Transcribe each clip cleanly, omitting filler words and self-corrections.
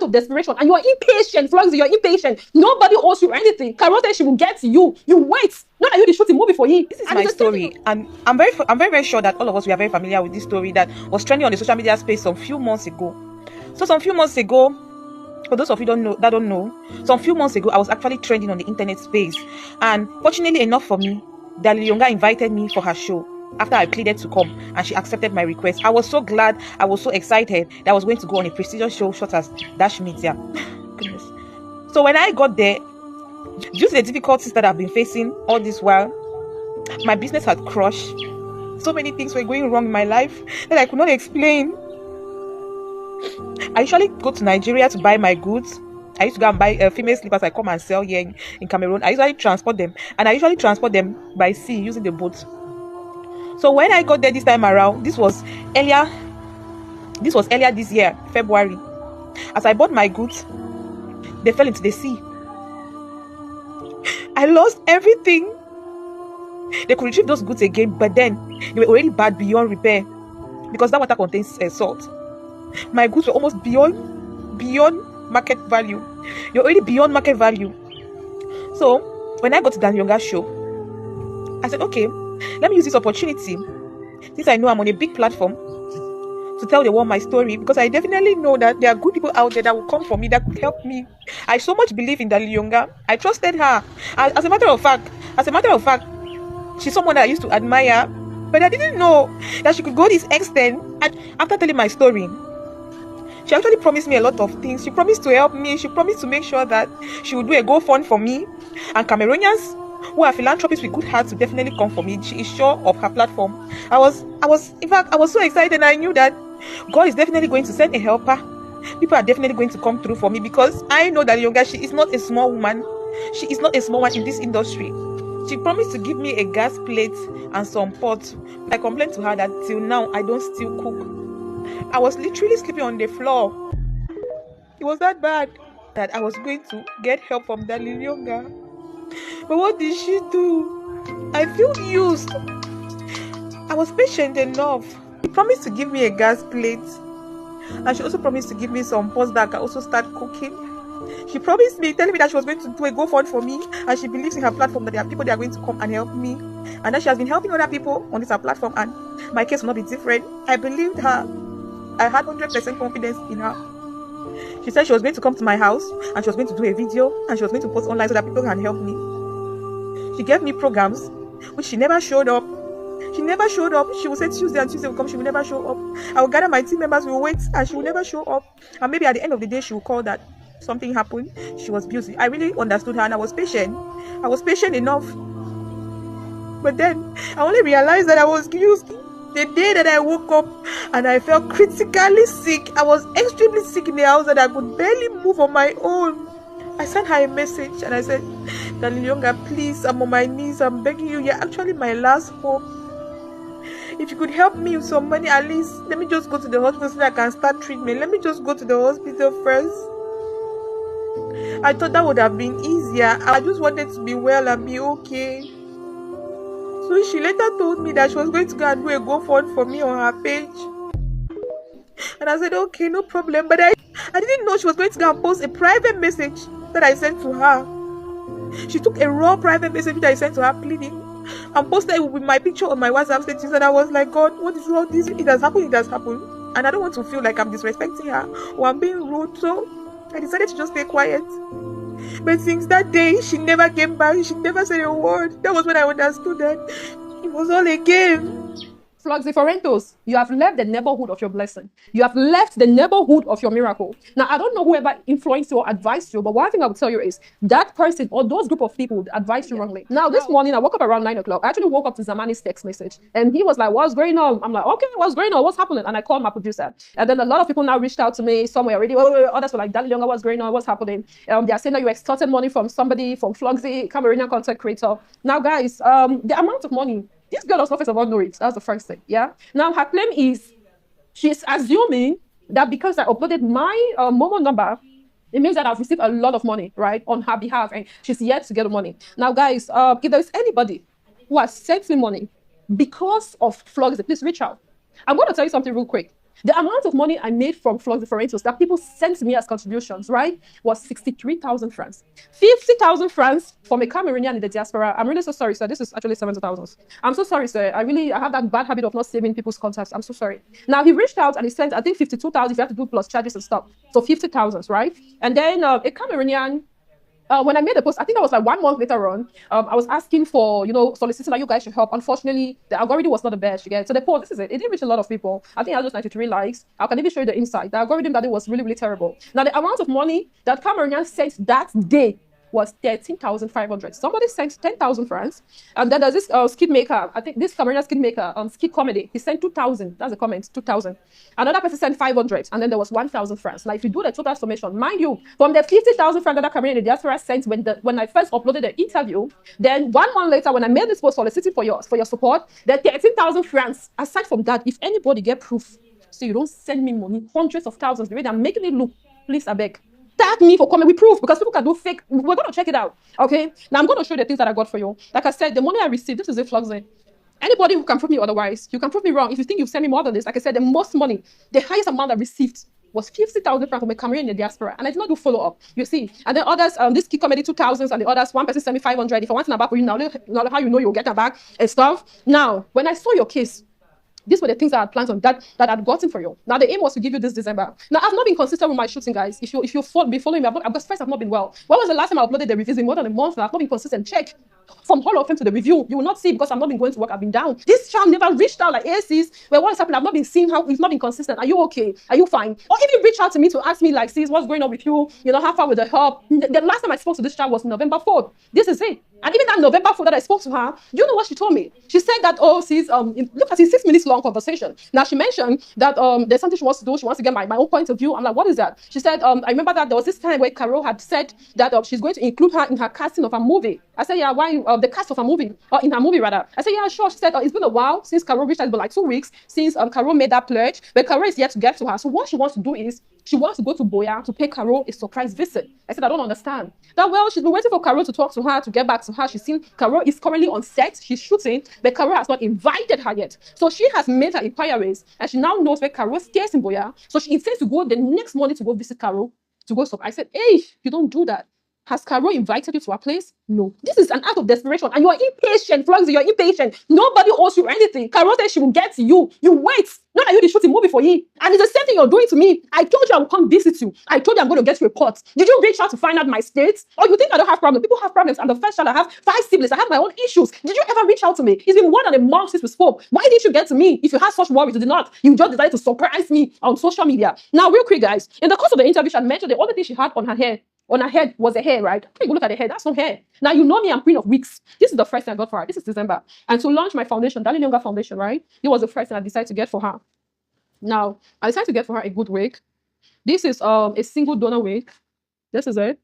of desperation, and you're impatient, Floxy, you're impatient. Nobody owes you anything. Carol said she will get to you. You wait. Not that you shoot a movie for you. This is my story, and I'm very sure that all of us, we are very familiar with this story that was trending on the social media space some few months ago. So some few months ago, for those of you don't know, some few months ago, I was actually trending on the internet space, and fortunately enough for me, Lyonga invited me for her show after I pleaded to come, and she accepted my request. I was so glad, I was so excited that I was going to go on a prestigious show such as Dash Media. Goodness. So when I got there, due to the difficulties that I've been facing all this while, my business had crushed. So many things were going wrong in my life that I could not explain. I usually go to Nigeria to buy my goods. I used to go and buy female slippers I come and sell here in Cameroon. I usually transport them, and I usually transport them by sea using the boat. So when I got there this time around, this was earlier this year, February. As I bought my goods, they fell into the sea. I lost everything. They could retrieve those goods again, but then they were already bad beyond repair because that water contains salt. My goods were almost beyond market value. You're already beyond market value. So when I got to Lyonga's show, I said, okay, let me use this opportunity, since I know I'm on a big platform, to tell the world my story, because I definitely know that there are good people out there that will come for me, that could help me. I so much believe in Lyonga. I trusted her. As a matter of fact, she's someone that I used to admire, but I didn't know that she could go this extent. And after telling my story, she actually promised me a lot of things. She promised to help me. She promised to make sure that she would do a GoFund for me. And Cameroonians who are philanthropists with good hearts will definitely come for me. She is sure of her platform. I was so excited, and I knew that God is definitely going to send a helper. People are definitely going to come through for me, because I know that Lyonga, she is not a small woman. She is not a small one in this industry. She promised to give me a gas plate and some pots. I complained to her that till now I don't still cook. I was literally sleeping on the floor. It was that bad that I was going to get help from that Lyonga. But what did she do? I feel used. I was patient enough. She promised to give me a gas plate, and she also promised to give me some pots that I can also start cooking. She promised me, telling me that she was going to do a GoFund for me, and she believes in her platform that there are people that are going to come and help me, and that she has been helping other people on this platform, and my case will not be different. I believed her. I had 100% confidence in her. She said she was going to come to my house, and she was going to do a video, and she was going to post online so that people can help me. She gave me programs, which she never showed up. She never showed up. She would say Tuesday and Tuesday will come. She will never show up. I will gather my team members, we will wait, and she will never show up. And maybe at the end of the day, she will call that something happened. She was busy. I really understood her, and I was patient. I was patient enough. But then I only realized that I was used the day that I woke up and I felt critically sick. I was extremely sick in the house that I could barely move on my own. I sent her a message and I said, Lyonga, please, I'm on my knees. I'm begging you. You're actually my last hope. If you could help me with some money, at least let me just go to the hospital so that I can start treatment. Let me just go to the hospital first. I thought that would have been easier. I just wanted to be well and be okay. So she later told me that she was going to go and do a GoFund for me on her page. And I said, okay, no problem. But I didn't know she was going to go and post a private message that I sent to her. She took a raw private message that I sent to her pleading and posted it with my picture on my WhatsApp status, and I was like, God, what is all this? It has happened, and I don't want to feel like I'm disrespecting her or I'm being rude, so I decided to just stay quiet. But since that day, she never came back. She never said a word. That was when I understood that it was all a game. Floxy, Florentos, you have left the neighborhood of your blessing. You have left the neighborhood of your miracle. Now, I don't know whoever influenced you or advised you, but one thing I will tell you is that person or those group of people advised you wrongly. Now, this morning, I woke up around 9 o'clock. I actually woke up to Zamani's text message, and he was like, what's going on? I'm like, okay, what's going on? What's happening? And I called my producer. And then a lot of people now reached out to me. Some were already, others were like, Lyonga, what's going on? What's happening? They are saying that you extorted money from somebody, from Floxy, Cameroonian content creator. Now, guys, the amount of money, this girl does not first of all know it. That's the first thing, yeah? Now, her claim is she's assuming that because I uploaded my Momo number, it means that I've received a lot of money, right, on her behalf, and she's yet to get the money. Now, guys, if there's anybody who has sent me money because of Floxy, please reach out. I'm going to tell you something real quick. The amount of money I made from Florentos that people sent me as contributions, right, was 63,000 francs. 50,000 francs from a Cameroonian in the diaspora. I'm really so sorry, sir. This is actually 70,000. I'm so sorry, sir. I have that bad habit of not saving people's contacts. I'm so sorry. Now, he reached out and he sent, I think, 52,000 if you have to do plus charges and stuff. So 50,000, right? And then a Cameroonian, when I made the post, I think that was like 1 month later on, I was asking for, soliciting that you guys should help. Unfortunately, the algorithm was not the best, you get. So the post, this is it. It didn't reach a lot of people. I think I had just 93 likes. I can even show you the insight. The algorithm that it was really, really terrible. Now, the amount of money that Cameroonian sent that day was 13,500. Somebody sent 10,000 francs. And then there's this skit maker, I think this Cameroonian skit maker on skit comedy. He sent 2,000. That's a comment, 2,000. Another person sent 500. And then there was 1,000 francs. Now, if you do the total summation, mind you, from the 50,000 francs that Cameroonian in the diaspora sent when I first uploaded the interview, then 1 month later, when I made this post soliciting for your support, the 13,000 francs, aside from that, if anybody get proof, so you don't send me money, hundreds of thousands, the way they're making it look, please, I beg. Tag me for comment with proof because people can do fake. We're going to check it out. Okay. Now I'm going to show you the things that I got for you. Like I said, the money I received, this is a Floxy. Anybody who can prove me otherwise, you can prove me wrong. If you think you've sent me more than this, like I said, the most money, the highest amount I received was 50,000 francs from a Cameroonian in the diaspora. And I did not do follow up. You see. And then others, this key comedy 2,000 and the others, one person sent me 500. If I want to back for you now, how you know you'll get that back and stuff. Now, when I saw your case, these were the things that I had planned on that I'd gotten for you. Now, the aim was to give you this December. Now, I've not been consistent with my shooting, guys. If you've been following me, because first I've not been well. When was the last time I uploaded the reviews? In more than a month now. I've not been consistent. Check. From Hall of Fame to the review, you will not see because I've not been going to work. I've been down. This child never reached out like ACs. Well, what is happening? I've not been seeing how we've not been consistent. Are you okay? Are you fine? Or even reach out to me to ask me like, sis, what's going on with you? How far with the help? The last time I spoke to this child was November 4th. This is it. And even that November 4th that I spoke to her, you know what she told me? She said that, sis, look at it, 6 minutes long conversation. Now she mentioned that there's something she wants to do. She wants to get my own point of view. I'm like, what is that? She said, I remember that there was this time where Carol had said that she's going to include her in her casting of a movie. I said, yeah, why? The cast of a movie, or in her movie rather. I said, yeah, sure. She said, it's been a while since Carol reached out. It's been like 2 weeks since Carol made that pledge, but Carol is yet to get to her. So what she wants to do is she wants to go to Boya to pay Carol a surprise visit. I said, I don't understand. That, well, she's been waiting for Carol to talk to her, to get back to her. She's seen Carol is currently on set. She's shooting, but Carol has not invited her yet. So she has made her inquiries, and she now knows where Carol stays in Boya. So she intends to go the next morning to go visit Carol, to go stop. I said, hey, you don't do that. Has Carol invited you to her place? No. This is an act of desperation, and you are impatient, Floxy. You're impatient. Nobody owes you anything. Carol said she will get to you. You wait. Not that you did shooting movie for you. And it's the same thing you're doing to me. I told you I will come visit you. I told you I'm going to get reports. Did you reach out to find out my state? Or you think I don't have problems? People have problems. I'm the first child. I have 5 siblings. I have my own issues. Did you ever reach out to me? It's been more than a month since we spoke. Why didn't you get to me? If you had such worries, you did not. You just decided to surprise me on social media. Now, real quick, guys. In the course of the interview, she had mentioned the only thing she had on her head was a hair, right? Hey, look at the hair. That's not hair. Now, you know me, I'm queen of wigs. This is the first thing I got for her. This is December. And to launch my foundation, that Lyonga foundation, right? It was the first thing I decided to get for her. Now, I decided to get for her a good wig. This is a single donor wig. This is it.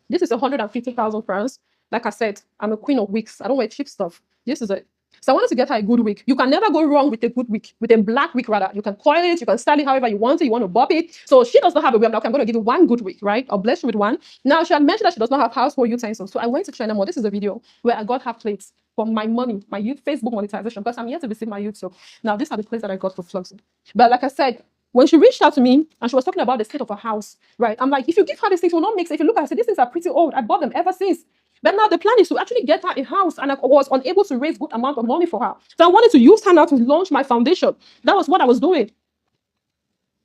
This is 150,000 francs. Like I said, I'm a queen of wigs. I don't wear cheap stuff. This is it. So I wanted to get her a good wig. You can never go wrong with a good wig, with a black wig rather. You can coil it, you can style it however you want it, you want to bob it. So she does not have a wig. I'm like, I'm going to give you one good wig, right? I'll bless you with one. Now, she had mentioned that she does not have household utensils. So I went to China Mall. This is a video where I got her plates for my money, my Facebook monetization, because I'm here to receive my YouTube. Now, these are the plates that I got for Floxy. But like I said, when she reached out to me and she was talking about the state of her house, right? I'm like, if you give her these things, it will not make sense. If you look at her, I said, these things are pretty old. I bought them ever since. But now the plan is to actually get her a house, and I was unable to raise good amount of money for her. So I wanted to use her now to launch my foundation. That was what I was doing.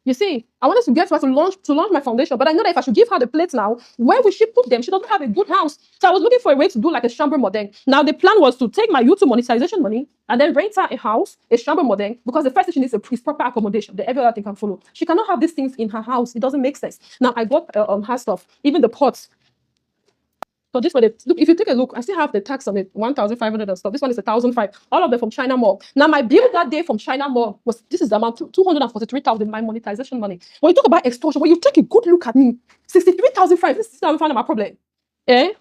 You see, I wanted to get her to launch my foundation, but I know that if I should give her the plates now, where will she put them? She doesn't have a good house. So I was looking for a way to do like a chambre modern. Now the plan was to take my YouTube monetization money and then rent her a house, a chambre modern, because the first thing she needs is proper accommodation. The every other thing can follow. She cannot have these things in her house. It doesn't make sense. Now I got her stuff, even the pots. So this one, look, if you take a look, I still have the tax on it, 1,500 and stuff. This one is 1,500. All of them from China Mall. Now, my bill that day from China Mall this is the amount, 243,000, my monetization money. When you talk about extortion, when you take a good look at me, 63,000 francs, this is how we find my problem. Eh?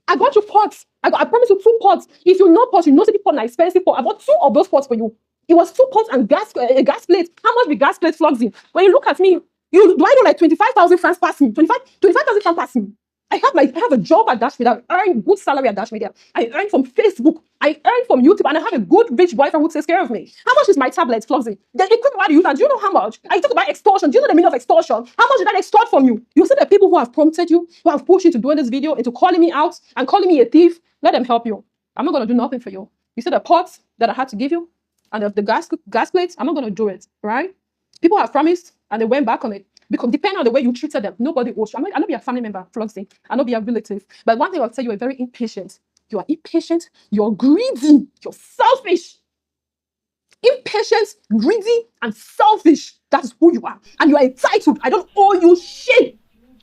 I got you pots. I promise you 2 pots. If you know pots, you know the pot is expensive pot. I bought 2 of those pots for you. It was 2 pots and a gas plate. How much be gas plate Floxy? When you look at me, do I know like 25,000 francs pass me? 25,000 francs pass me. I have a job at Dash Media. I earn good salary at Dash Media. I earn from Facebook. I earn from YouTube, and I have a good rich boyfriend who takes care of me. How much is my tablet, Floxy? The equipment I use, and do you know how much? I talk about extortion. Do you know the meaning of extortion? How much did I extort from you? You see the people who have prompted you, who have pushed you to doing this video, into calling me out and calling me a thief. Let them help you. I'm not gonna do nothing for you. You see the pots that I had to give you, and the gas plates. I'm not gonna do it, right? People have promised, and they went back on it. Because depending on the way you treated them, nobody owes you. I know be a family member, Floxy. I know be a relative. But one thing I'll tell you, you're very impatient. You are impatient, you're greedy, you're selfish. Impatient, greedy, and selfish. That is who you are. And you are entitled. I don't owe you shit.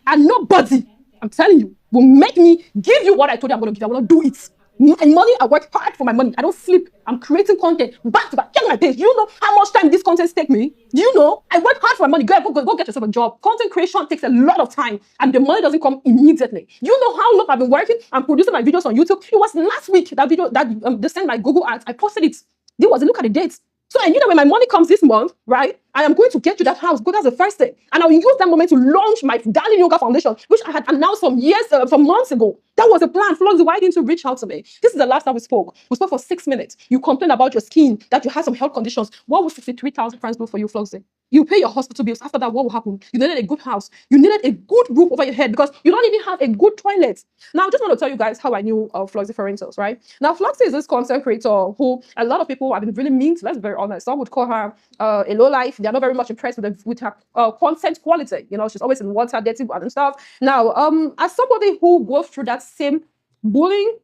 And nobody, I'm telling you, will make me give you what I told you I'm going to give you. I will not do it. My money, I work hard for my money. I don't sleep. I'm creating content back to back. Check my page. Do you know how much time these contents take me? Do you know? I work hard for my money. Go get yourself a job. Content creation takes a lot of time, and the money doesn't come immediately. You know how long I've been working and producing my videos on YouTube? It was last week that video that they sent my Google ads. I posted it. There was a look at the dates. So, and you know, when my money comes this month, right, I am going to get you that house. Go, that's the first thing. And I'll use that moment to launch my Darling Yoga Foundation, which I had announced some months ago. That was a plan. Floxy, why didn't you reach out to me? This is the last time we spoke. We spoke for 6 minutes. You complained about your skin, that you had some health conditions. What would 53,000 francs do for you, Floxy? You pay your hospital bills. After that, what will happen? You needed a good house. You needed a good roof over your head because you don't even have a good toilet. Now, I just want to tell you guys how I knew Floxy Florentos, right? Now, Floxy is this content creator who a lot of people have been really mean to. Let's be very honest. Some would call her a low life. They are not very much impressed with her content quality. You know, she's always in water, dirty and stuff. Now, as somebody who goes through that same bullying,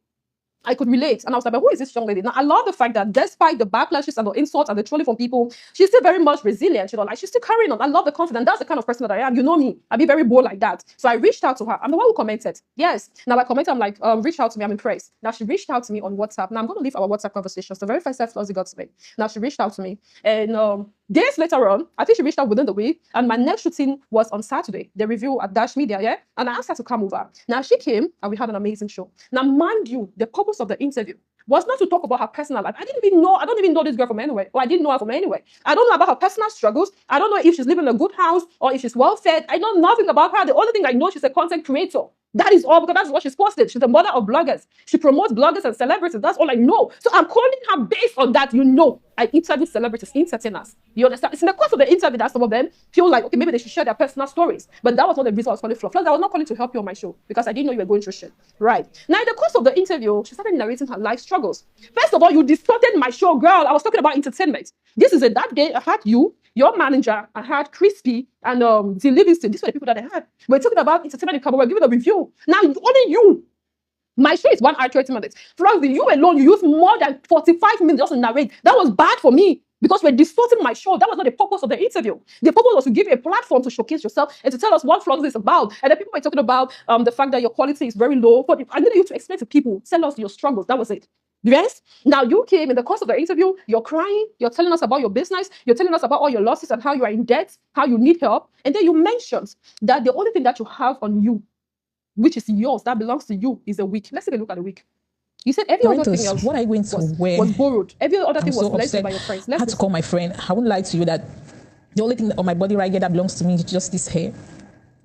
I could relate. And I was like, but who is this young lady? Now, I love the fact that despite the backlashes and the insults and the trolling from people, she's still very much resilient. You know, like she's still carrying on. I love the confidence. That's the kind of person that I am. You know me. I'd be very bold like that. So I reached out to her. I'm the one who commented. Yes. Now I commented, I'm like, reach out to me. I'm impressed. Now she reached out to me on WhatsApp. Now I'm going to leave our WhatsApp conversations. The very first time Floxy got to me. Now she reached out to me. And days later on, I think she reached out within the week. And my next shooting was on Saturday. The review at Dash Media, yeah? And I asked her to come over. Now she came and we had an amazing show. Now, mind you, the purpose of the interview was not to talk about her personal life. I don't even know this girl from anywhere, or I didn't know her from anywhere. I don't know about her personal struggles. I don't know if she's living in a good house or if she's well fed. I know nothing about her. The only thing I know, she's a content creator. That is all, because that's what she's posted. She's the mother of bloggers. She promotes bloggers and celebrities. That's all I know. So I'm calling her based on that. You know, I interview celebrities, entertainers. You understand? It's in the course of the interview that some of them feel like, okay, maybe they should share their personal stories. But that was not the reason I was calling Flox. I was not calling to help you on my show because I didn't know you were going through shit. Right. Now, in the course of the interview, she started narrating her life struggles. First of all, you distorted my show, girl. I was talking about entertainment. This is that day I had you, your manager, I had Crispy and the Livingston. These were the people that I had. We're talking about entertainment in Cabo. We're giving a review. Now, only you. My show is 1 hour 30 minutes. Floxy, you alone, you use more than 45 minutes just to narrate. That was bad for me because we're distorting my show. That was not the purpose of the interview. The purpose was to give you a platform to showcase yourself and to tell us what Floxy is about. And the people were talking about the fact that your quality is very low. But I needed you to explain to people, tell us your struggles. That was it. Yes. Now you came in the course of the interview, you're crying, you're telling us about your business, you're telling us about all your losses and how you are in debt, how you need help. And then you mentioned that the only thing that you have on you, which is yours, that belongs to you, is a wig. Let's take a look at the wig. You said every other thing else what are you going to wear? Was borrowed. Every other thing I'm was so lent upset. by your friends. I had to call my friend. I wouldn't lie to you that the only thing on my body right here that belongs to me is just this hair.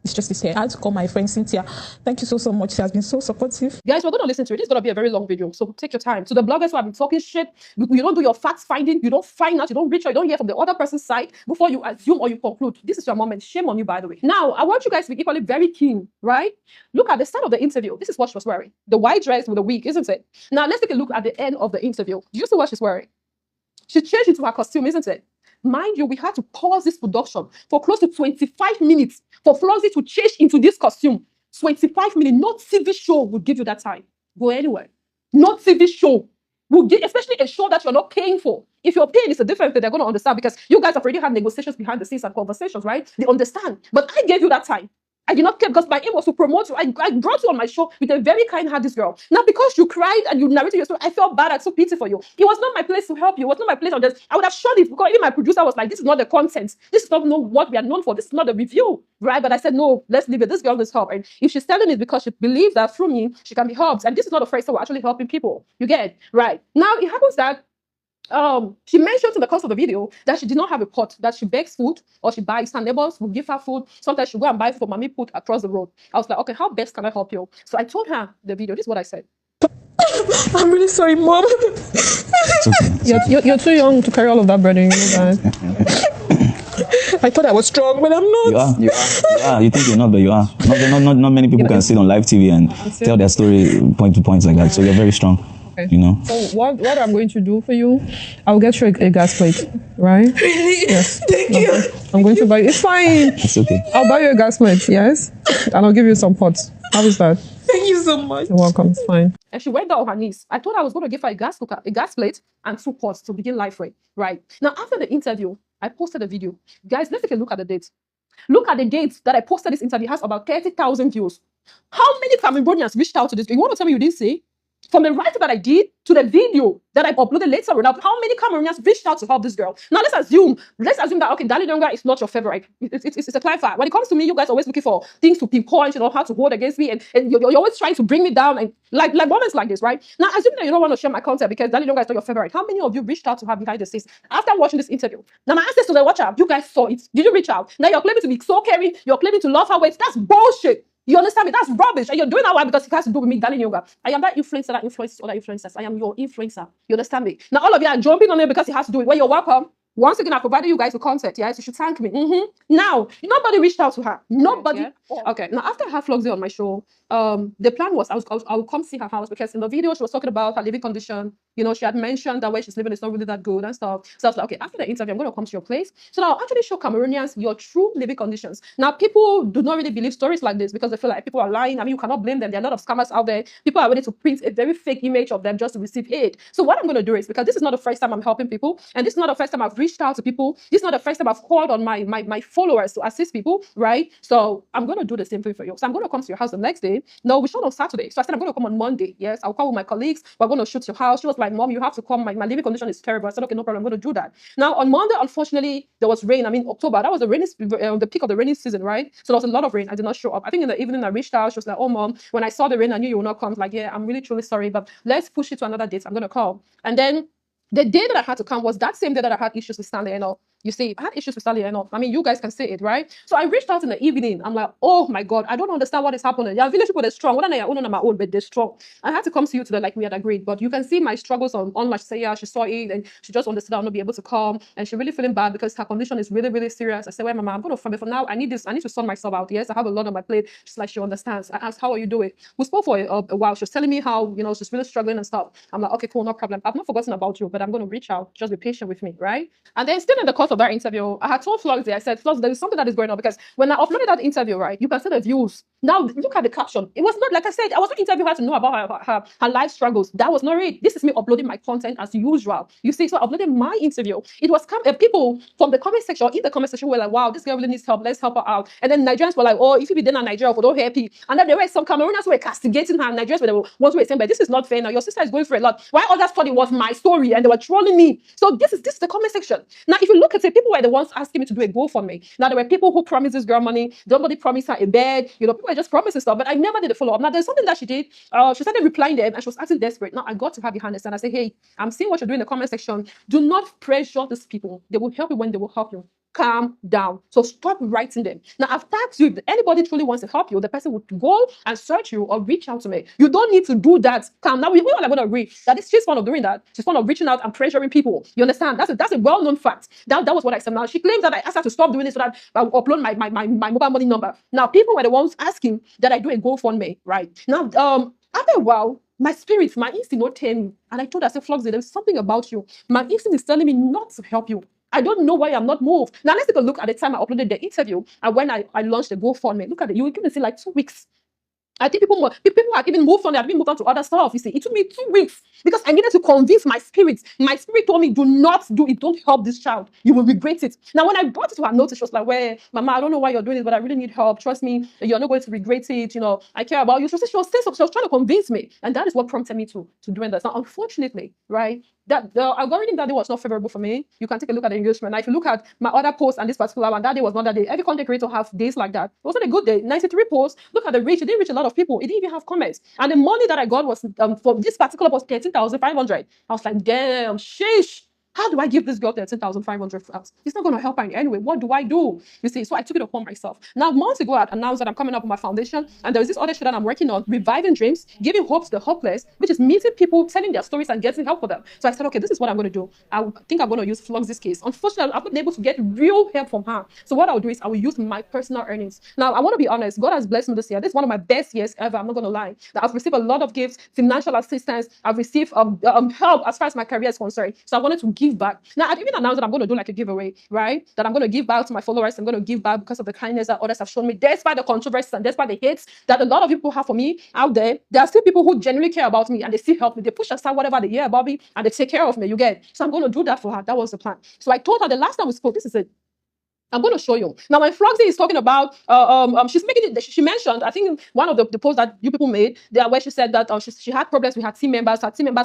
It's just this hair. I had to call my friend Cynthia. Thank you so much. She has been so supportive. Guys, we're going to listen to it. This is going to be a very long video, so take your time. To the bloggers who have been talking shit, you don't do your facts finding, you don't find out, you don't reach out, you don't hear from the other person's side before you assume or you conclude. This is your moment. Shame on you, by the way. Now, I want you guys to be equally very keen, right? Look at the start of the interview. This is what she was wearing. The white dress with the wig, isn't it? Now, let's take a look at the end of the interview. Do you see what she's wearing? She changed into her costume, isn't it? Mind you, we had to pause this production for close to 25 minutes for Floxy to change into this costume. 25 minutes. No TV show would give you that time. Go anywhere. No TV show will give, especially a show that you're not paying for. If you're paying, it's a different thing. They're going to understand because you guys have already had negotiations behind the scenes and conversations, right? They understand. But I gave you that time. I did not care because my aim was to promote you. I brought you on my show with a very kind-hearted girl. Now, because you cried and you narrated your story, I felt bad. I took pity for you. It was not my place to help you. It was not my place on this. I would have shot it because even my producer was like, this is not the content. This is not what we are known for. This is not the review, right? But I said, no, let's leave it. This girl needs help. And if she's telling it because she believes that through me, she can be helped. And this is not a phrase that we're actually helping people. You get it? Right. Now, it happens that She mentioned in the course of the video that she did not have a pot, that she bakes food or she buys. Her neighbors will give her food. Sometimes she go and buy for mommy put across the road. I was like, okay, how best can I help you? So I told her the video. This is what I said. I'm really sorry, Mom. It's okay. You're too young to carry all of that burden, you know that. I thought I was strong, but I'm not. You are. You think you're not, but you are. Not many people can sit on live TV and tell their story point to point like that. So you're very strong. Okay. You know. So what I'm going to do for you, I'll get you a gas plate, right? Really? Yes. Thank you. I'm going to buy you. It's fine. It's okay. I'll buy you a gas plate, yes? And I'll give you some pots. How is that? Thank you so much. You're welcome. It's fine. And she went down on her knees. I told her I was going to give her a gas cooker, a gas plate, and 2 pots to begin life with. Right. Now, after the interview, I posted a video. Guys, let's take a look at the date. Look at the date that I posted this interview. It has about 30,000 views. How many Cameroonians reached out to this? You want to tell me you didn't say? From the writing that I did to the video that I uploaded later on, how many Cameroonians reached out to help this girl? Now let's assume that okay, Lyonga is not your favorite. It's a client fire. When it comes to me, you guys are always looking for things to pinpoint, how to hold against me, and you're always trying to bring me down, and like moments like this, right? Now assuming that you don't want to share my content because Lyonga is not your favorite. How many of you reached out to her behind the scenes after watching this interview? Now my access to the watcher, you guys saw it. Did you reach out? Now you're claiming to be so caring. You're claiming to love her. Wait, that's bullshit. You understand me? That's rubbish. And you're doing that one because it has to do with me, Lyonga. I am that influencer that influences other influencers. I am your influencer. You understand me? Now, all of you are jumping on it because it has to do with where you're welcome. Once again, I provided you guys with content. Yes, you should thank me. Now, nobody reached out to her. Nobody. Yeah. Okay. Now, after I had Floxy on my show, the plan was I would come see her house because in the video she was talking about her living condition. She had mentioned that where she's living is not really that good and stuff. So I was like, okay, after the interview, I'm going to come to your place. So now I'll actually show Cameroonians your true living conditions. Now, people do not really believe stories like this because they feel like people are lying. I mean, you cannot blame them. There are a lot of scammers out there. People are ready to print a very fake image of them just to receive aid. So what I'm going to do is, because this is not the first time I'm helping people, and this is not the first time I've reached out to people, this is not the first time I've called on my followers to assist people, right? So I'm going to do the same thing for you. So I'm going to come to your house the next day. No, we shot on Saturday. So I said, I'm going to come on Monday. Yes, I'll call with my colleagues. We're going to shoot your house. She was like, Mom, you have to come. My living condition is terrible. I said, okay, no problem. I'm going to do that. Now, on Monday, unfortunately, there was rain. I mean, October, that was the peak of the rainy season, right? So there was a lot of rain. I did not show up. I think in the evening, I reached out. She was like, oh, Mom, when I saw the rain, I knew you would not come. I was like, yeah, I'm really, truly sorry, but let's push it to another date. I'm going to call. And then the day that I had to come was that same day that I had issues with Stanley and all. You see, I had issues with Stanley and all. I mean, you guys can see it, right? So I reached out in the evening. I'm like, oh my God, I don't understand what is happening. Yeah, village people are strong. What are on my own, but they're strong. I had to come to you today like we had agreed. But you can see my struggles online. She said, yeah, she saw it and she just understood I'll not be able to come. And she's really feeling bad because her condition is really, really serious. I said, well, Mama, I'm going to from now. I need to sort myself out. Yes, I have a lot on my plate. She's like, she understands. I asked, how are you doing? We spoke for a while. She was telling me how, she's really struggling and stuff. I'm like, okay, cool, no problem. I've not forgotten about you, but I'm going to reach out. Just be patient with me, right? And then still in the course of that interview, I had told Floxy, I said, Floxy, there is something that is going on because when I uploaded that interview, right, you can see the views. Now, look at the caption. It was not, like I said, I wasn't interviewing her to know about her life struggles. That was not it. This is me uploading my content as usual. You see, so I uploaded my interview. It was people from the comment section, in the comment section were like, wow, this girl really needs help. Let's help her out. And then Nigerians were like, oh, if you be then in Nigeria, don't happy. And then there were some Cameroonians who were castigating her. Nigerians were the ones who were saying, but this is not fair now. Your sister is going through a lot. Why others thought it was my story and they were trolling me. So this is the comment section. Now, if you look at it, people were the ones asking me to do a GoFundMe. Now, there were people who promised this girl money. Nobody promised her a bed. People were just promising stuff, but I never did a follow-up. Now, there's something that she did. She started replying them and she was acting desperate. Now, I got to her behind the stand. I said, hey, I'm seeing what you're doing in the comment section. Do not pressure these people. They will help you when they will help you. Calm down. So stop writing them. Now, I've tagged you. If anybody truly wants to help you, the person would go and search you or reach out to me. You don't need to do that. Calm. Now, we all are going to agree that she's fond of doing that. She's fond of reaching out and pressuring people. You understand? That's a well-known fact. That was what I said. Now, she claims that I asked her to stop doing this so that I will upload my mobile money number. Now, people were the ones asking that I do a GoFundMe, right? Now, after a while, my spirit, my instinct not tell me. And I told her, I said, Floxy, there's something about you. My instinct is telling me not to help you. I don't know why I'm not moved. Now, let's take a look at the time I uploaded the interview and when I launched the GoFundMe. Look at it. You can see like 2 weeks. I think people had even moved on. They had been moved on to other stuff. You see, it took me 2 weeks because I needed to convince my spirit. My spirit told me, do not do it. Don't help this child. You will regret it. Now, when I brought it to her notice, she was like, well, Mama, I don't know why you're doing this, but I really need help. Trust me, you're not going to regret it. I care about you. She was trying to convince me. And that is what prompted me to doing this. Now, unfortunately, right, that the algorithm that day was not favorable for me. You can take a look at the engagement. Now, if you look at my other posts and this particular one, that day was not that day. Every content creator have days like that. It wasn't a good day. 93 posts. Look at the reach. It didn't reach a lot of people. It didn't even have comments. And the money that I got was for this particular post 13,500. I was like, damn, sheesh. How do I give this girl 13,500 francs? It's not going to help her in any way. What do I do? You see, so I took it upon myself. Now, months ago, I announced that I'm coming up with my foundation, and there is this other show that I'm working on, reviving dreams, giving hope to the hopeless, which is meeting people, telling their stories, and getting help for them. So I said, okay, this is what I'm going to do. I think I'm going to use Floxy's case. Unfortunately, I've not been able to get real help from her. So what I'll do is I will use my personal earnings. Now, I want to be honest. God has blessed me this year. This is one of my best years ever. I'm not going to lie. That I've received a lot of gifts, financial assistance. I've received help as far as my career is concerned. So I wanted to give back. Now, I've even announced that I'm going to do like a giveaway, right? That I'm going to give back to my followers. I'm going to give back because of the kindness that others have shown me, despite the controversies and despite the hates that a lot of people have for me out there. There are still people who genuinely care about me and they still help me. They push aside whatever they hear about me and they take care of me. You get? So I'm going to do that for her. That was the plan. So I told her the last time we spoke, this is it. I'm going to show you. Now, when Floxy is talking about, she's making it, she mentioned, I think one of the posts that you people made, there where she said that she had problems with her team members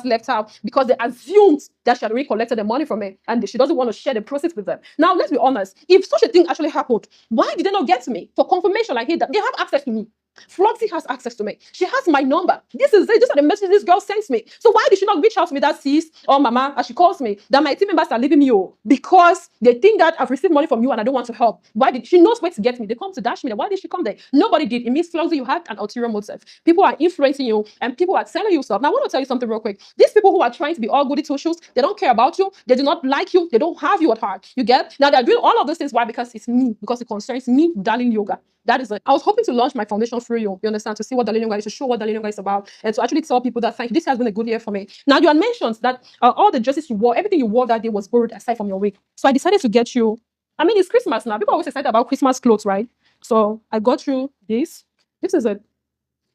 left out because they assumed that she had already collected the money from it and she doesn't want to share the proceeds with them. Now, let's be honest. If such a thing actually happened, why did they not get to me for confirmation like that? They have access to me. Floxy has access to me. She has my number. This is it. These are the messages this girl sends me. So why did she not reach out to me, that sis or mama, as she calls me, that my team members are leaving me because they think that I've received money from you and I don't want to help? Why did she knows where to get me? They come to dash me. Why did she come there? Nobody did. It means Floxy, you had an ulterior motive. People are influencing you and people are selling you stuff. Now I want to tell you something real quick. These people who are trying to be all goody two shoes, they don't care about you. They do not like you. They don't have you at heart. You get? Now they're doing all of those things. Why? Because it's me. Because it concerns me, darling yoga. That is it. I was hoping to launch my foundation through you understand, to see what the Lyonga is, to show what the Lyonga is about, and to actually tell people that, thank you, this has been a good year for me. Now, you had mentioned that all the dresses you wore, everything you wore that day was borrowed aside from your wig. So I decided to get you, I mean, it's Christmas now. People are always excited about Christmas clothes, right? So I got you this. This is it.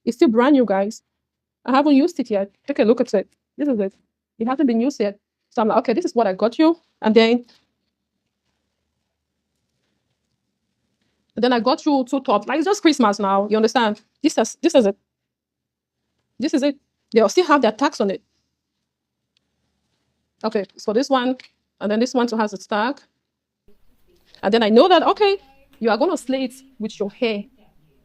It's still brand new, guys. I haven't used it yet. Take a look at it. This is it. It hasn't been used yet. So I'm like, okay, this is what I got you. And then I got you two tops. Like, it's just Christmas now. You understand? This is it. This is it. They'll still have their tax on it. Okay, so this one, and then this one too has its tag. And then I know that, okay, you are going to slay it with your hair.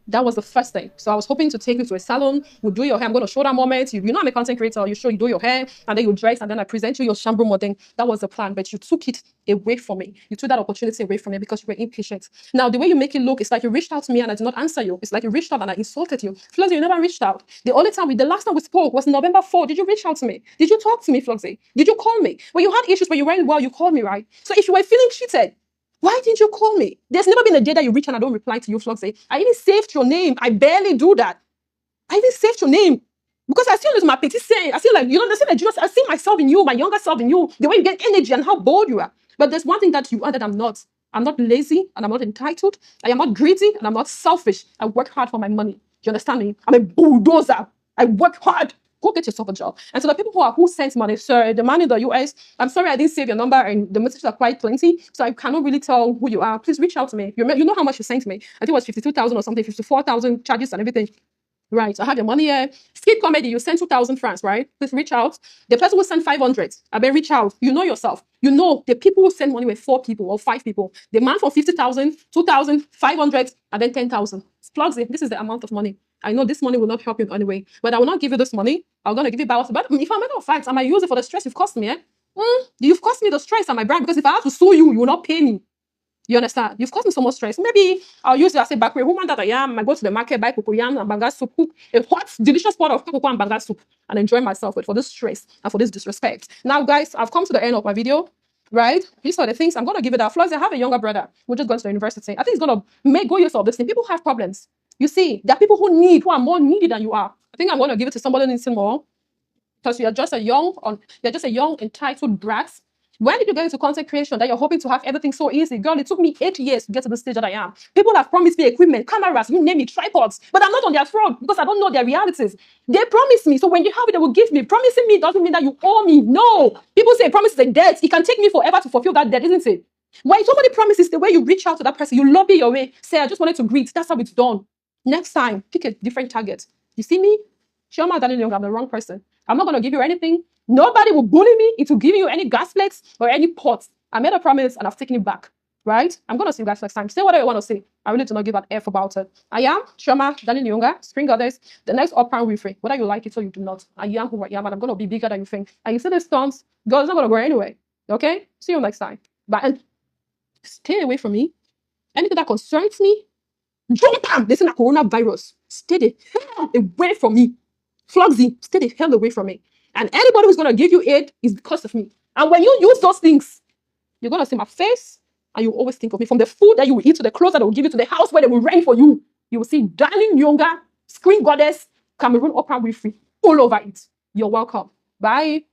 That was the first thing. So I was hoping to take you to a salon. We'll do your hair. I'm going to show that moment. You know I'm a content creator. You do your hair, and then you dress, and then I present you your shampoo model. That was the plan, but you took it away from me. You took that opportunity away from me because you were impatient. Now, the way you make it look, it's like you reached out to me and I did not answer you. It's like you reached out and I insulted you. Floxy, you never reached out. The last time we spoke was November 4. Did you reach out to me? Did you talk to me, Floxy? Did you call me? When you had issues, when you weren't well, you called me, right? So if you were feeling cheated, why didn't you call me? There's never been a day that you reach and I don't reply to you, Floxy. I even saved your name. I barely do that. I even saved your name. Because I still use my petty saying. I feel like, I see myself in you, my younger self in you, the way you get energy and how bold you are. But there's one thing that you are that I'm not. I'm not lazy and I'm not entitled. I am not greedy and I'm not selfish. I work hard for my money. Do you understand me? I'm a bulldozer. I work hard. Go get yourself a job. And so the people who sent money, sir, the man in the US, I'm sorry I didn't save your number and the messages are quite plenty, so I cannot really tell who you are. Please reach out to me. You know how much you sent me. I think it was 52,000 or something, 54,000 charges and everything. Right, I have your money here. Skit comedy, you sent 2,000 francs, right? Please reach out. The person who sent 500, I better reach out. You know yourself. You know the people who send money were 4 people or 5 people. The man for 50,000, 2,000, 500, and then 10,000. Floxy, this is the amount of money. I know this money will not help you in any way, but I will not give you this money. I'm going to give you back. But if I'm matter of fact, I might use it for the stress you've cost me, You've cost me the stress and my brand, because if I have to sue you, you will not pay me. You understand? You've caused me so much stress. Maybe I'll use it as a back way. Woman that I am, I go to the market, buy cocoyam and banga soup, cook a hot, delicious pot of cocoa and banga soup, and enjoy myself with for this stress and for this disrespect. Now, guys, I've come to the end of my video, right? These are the things I'm going to give it that. Floxy, I have a younger brother who just gone to the university. I think he's going to make good use of this thing. People have problems. You see, there are people who are more needy than you are. I think I'm going to give it to somebody who needs it more, because you're just a young, entitled brat. When did you get into content creation that you're hoping to have everything so easy? Girl, it took me 8 years to get to the stage that I am. People have promised me equipment, cameras, you name it, tripods, but I'm not on their front because I don't know their realities. They promise me, so when you have it, they will give me. Promising me doesn't mean that you owe me. No. People say promise is a debt. It can take me forever to fulfill that debt, isn't it? When somebody promises, the way you reach out to that person, you lobby your way. Say, I just wanted to greet. That's how it's done. Next time, pick a different target. You see me? Chioma Lyonga, I'm the wrong person. I'm not going to give you anything. Nobody will bully me into giving you any gas plates or any pots. I made a promise and I've taken it back. Right? I'm going to see you guys next time. Say whatever you want to say. I really do not give an F about it. I am Chioma Lyonga, Spring Goddess, the next up-round refrain. Whether you like it or you do not, I am who I am, and I'm going to be bigger than you think. And you see the stunts, girl, it's not going to go anywhere. Okay? See you next time. Bye. And stay away from me. Anything that concerns me, jump on. This is a coronavirus. Stay the hell away from me. Floxy, stay the hell away from me. And anybody who's gonna give you aid is because of me. And when you use those things, you're gonna see my face, and you always think of me. From the food that you will eat to the clothes that they will give you to the house where they will rent for you, you will see darling Lyonga, Screen Goddess, Cameroon Oprah Winfrey all over it. You're welcome. Bye.